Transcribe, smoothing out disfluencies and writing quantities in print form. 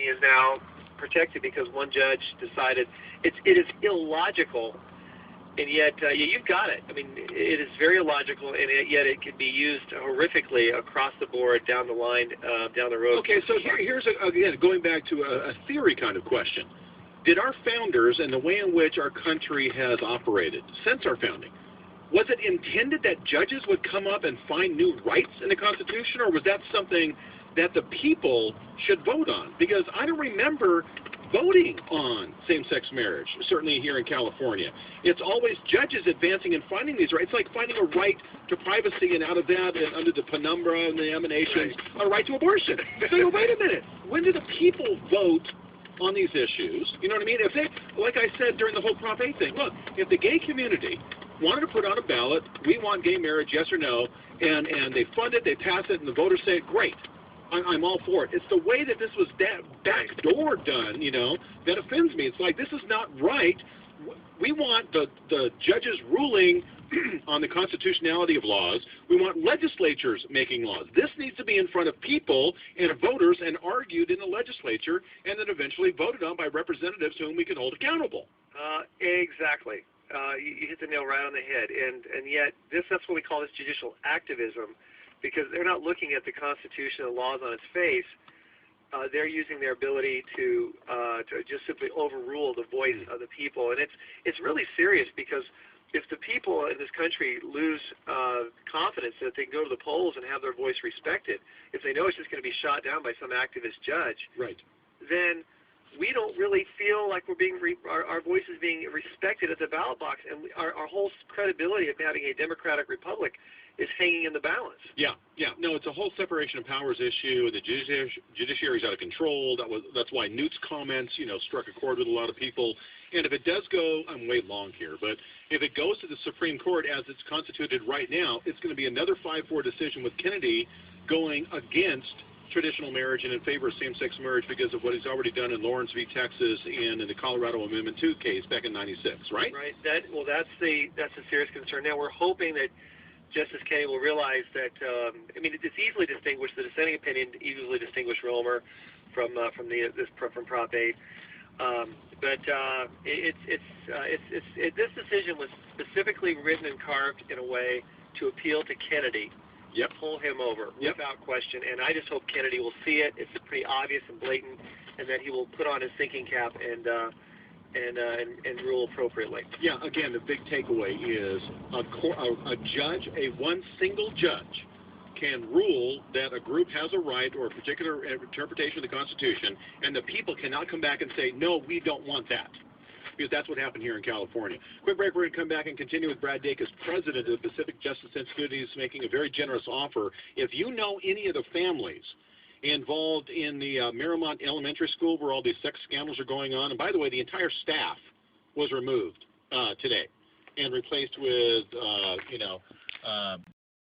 is now protected because one judge decided it is illogical, and yet you've got it. I mean, it is very illogical, and yet it can be used horrifically across the board down the line, down the road. Okay, so here's again going back to a theory kind of question. Did our founders and the way in which our country has operated since our founding, was it intended that judges would come up and find new rights in the Constitution, or was that something that the people should vote on? Because I don't remember voting on same-sex marriage, certainly here in California. It's always judges advancing and finding these rights. It's like finding a right to privacy, and out of that, and under the penumbra and the emanations, a right to abortion. So wait a minute. When do the people vote on these issues? You know what I mean? If they, like I said during the whole Prop 8 thing, look, if the gay community wanted to put on a ballot, we want gay marriage, yes or no, and they fund it, they pass it, and the voters say, great, I'm all for it. It's the way that this was backdoor done, you know, that offends me. It's like, this is not right. We want the judges ruling on the constitutionality of laws. We want legislatures making laws. This needs to be in front of people and voters and argued in the legislature and then eventually voted on by representatives whom we can hold accountable. Exactly. You hit the nail right on the head. And yet, that's what we call this judicial activism, because they're not looking at the Constitution and laws on its face. They're using their ability to just simply overrule the voice of the people. And it's really serious, because if the people in this country lose confidence that they can go to the polls and have their voice respected, if they know it's just going to be shot down by some activist judge, then we don't really feel like we're being our voice is being respected at the ballot box, and our whole credibility of having a democratic republic is hanging in the balance. Yeah. No, it's a whole separation of powers issue. The judiciary's out of control. That's why Newt's comments, you know, struck a chord with a lot of people. And if it does go, I'm way long here, but if it goes to the Supreme Court as it's constituted right now, it's going to be another 5-4 decision with Kennedy going against traditional marriage and in favor of same-sex marriage because of what he's already done in Lawrence v. Texas and in the Colorado Amendment 2 case back in '96, right? Right. That's a serious concern. Now we're hoping that Justice Kennedy will realize that I mean, it's easily distinguished, the dissenting opinion easily distinguished Romer from Prop 8. But this decision was specifically written and carved in a way to appeal to Kennedy. Pull him over without question, and I just hope Kennedy will see it. It's pretty obvious and blatant, and that he will put on his thinking cap and rule appropriately. Yeah. Again, the big takeaway is one single judge can rule that a group has a right or a particular interpretation of the Constitution, and the people cannot come back and say, no, we don't want that. Because that's what happened here in California. Quick break. We're going to come back and continue with Brad Dacus, president of the Pacific Justice Institute. He's making a very generous offer. If you know any of the families involved in the Miramont Elementary School where all these sex scandals are going on, and by the way, the entire staff was removed today and replaced with,